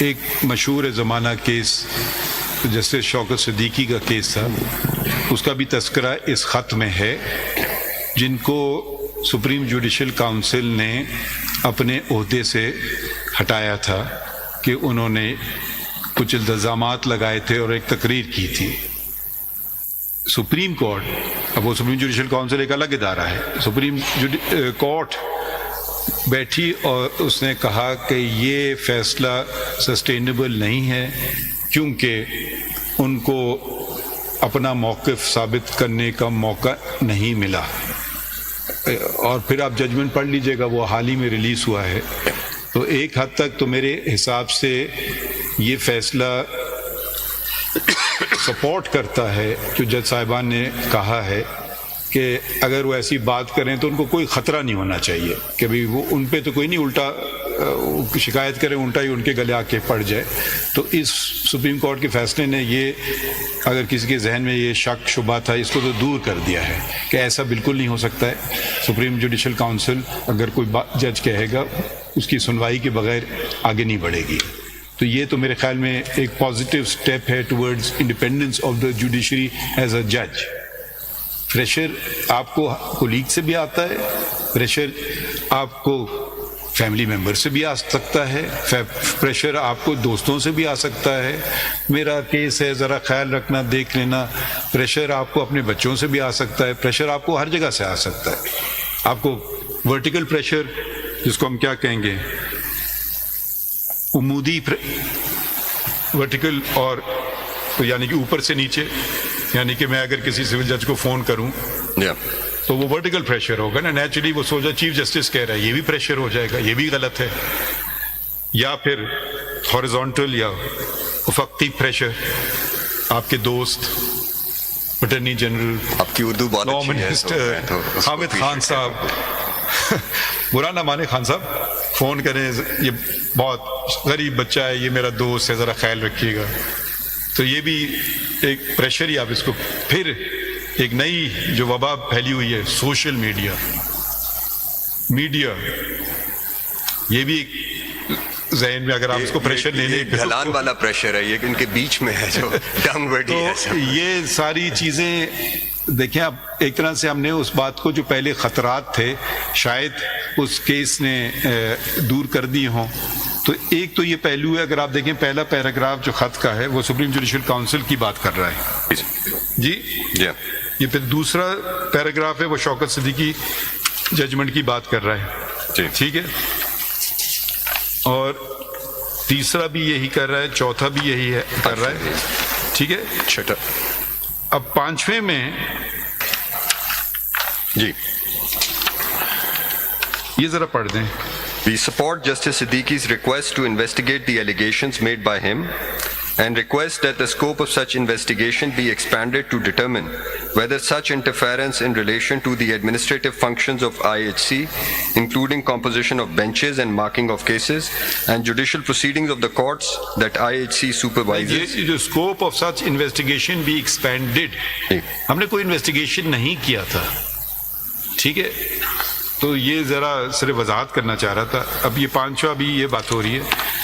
ایک مشہور زمانہ کیس جسٹس شوکت صدیقی کا کیس تھا، اس کا بھی تذکرہ اس خط میں ہے، جن کو سپریم جوڈیشل کونسل نے اپنے عہدے سے ہٹایا تھا کہ انہوں نے کچھ الزامات لگائے تھے اور ایک تقریر کی تھی۔ سپریم کورٹ، اب وہ سپریم جوڈیشل کونسل ایک الگ ادارہ ہے، سپریم کورٹ بیٹھی اور اس نے کہا کہ یہ فیصلہ سسٹینیبل نہیں ہے، کیونکہ ان کو اپنا موقف ثابت کرنے کا موقع نہیں ملا۔ اور پھر آپ ججمنٹ پڑھ لیجئے گا، وہ حال ہی میں ریلیز ہوا ہے۔ تو ایک حد تک تو میرے حساب سے یہ فیصلہ سپورٹ کرتا ہے جو جج صاحبان نے کہا ہے کہ اگر وہ ایسی بات کریں تو ان کو کوئی خطرہ نہیں ہونا چاہیے کہ بھی وہ ان پہ تو کوئی نہیں الٹا شکایت کریں، الٹا ہی ان کے گلے آ کے پڑ جائے۔ تو اس سپریم کورٹ کے فیصلے نے یہ، اگر کسی کے ذہن میں یہ شک شبہ تھا، اس کو تو دور کر دیا ہے کہ ایسا بالکل نہیں ہو سکتا ہے۔ سپریم جوڈیشل کونسل اگر کوئی جج کہے گا، اس کی سنوائی کے بغیر آگے نہیں بڑھے گی۔ تو یہ تو میرے خیال میں ایک پازیٹیو سٹیپ ہے towards independence of the judiciary as a جج۔ پریشر آپ کو کولیگ سے بھی آتا ہے، پریشر آپ کو فیملی ممبر سے بھی آ سکتا ہے، پریشر آپ کو دوستوں سے بھی آ سکتا ہے، میرا کیس ہے ذرا خیال رکھنا، دیکھ لینا۔ پریشر آپ کو اپنے بچوں سے بھی آ سکتا ہے، پریشر آپ کو ہر جگہ سے آ سکتا ہے۔ آپ کو ورٹیکل پریشر، جس کو ہم کیا کہیں گے، عمودی ورٹیکل، اور یعنی کہ اوپر سے نیچے، یعنی کہ میں اگر کسی سول جج کو فون کروں تو وہ ورٹیکل پریشر ہوگا نا، نیچرلی وہ سوچا چیف جسٹس کہہ رہا ہے، یہ بھی پریشر ہو جائے گا، یہ بھی غلط ہے۔ یا پھر ہاریزونٹل یا افقی پریشر، آپ کے دوست، اٹارنی جنرل، آپ کی اردو بہت لا اچھی ہے، منسٹر حامد خان صاحب، برا نہ مانے خان صاحب، فون کریں، یہ بہت غریب بچہ ہے، یہ میرا دوست ہے، ذرا خیال رکھیے گا۔ تو یہ بھی ایک پریشر ہی آپ اس کو۔ پھر ایک نئی جو وبا پھیلی ہوئی ہے، سوشل میڈیا، یہ بھی ذہن میں اگر آپ اس کو پریشر لے لیں، ڈھلان والا پریشر ہے، یہ ان کے بیچ میں ہے جو ڈاؤن ورڈ ہی ہے۔ تو یہ ساری چیزیں دیکھیں، اب ایک طرح سے ہم نے اس بات کو جو پہلے خطرات تھے شاید اس کیس نے دور کر دیے ہوں۔ تو ایک تو یہ پہلو ہے، اگر آپ دیکھیں پہلا پیراگراف جو خط کا ہے وہ سپریم جوڈیشل کونسل کی بات کر رہا ہے جی، یہ پھر دوسرا پیراگراف ہے وہ شوکت صدیقی ججمنٹ کی بات کر رہا ہے، ٹھیک ہے، اور تیسرا بھی یہی کر رہا ہے، چوتھا بھی یہی ہے کر رہا ہے، ٹھیک ہے۔ چھٹا، اب پانچویں میں جی یہ ذرا پڑھ دیں۔ We support Justice Siddiqui's request to investigate the allegations made by him and request that the scope of such investigation be expanded to determine whether such interference in relation to the administrative functions of IHC, including composition of benches and marking of cases, and judicial proceedings of the courts that IHC supervises. یہ جو scope of such investigation be expanded، ہم نے کوئی investigation نہیں کیا تھا، ٹھیک ہے، تو یہ ذرا صرف وضاحت کرنا چاہ رہا تھا۔ اب یہ پانچواں بھی یہ بات ہو رہی ہے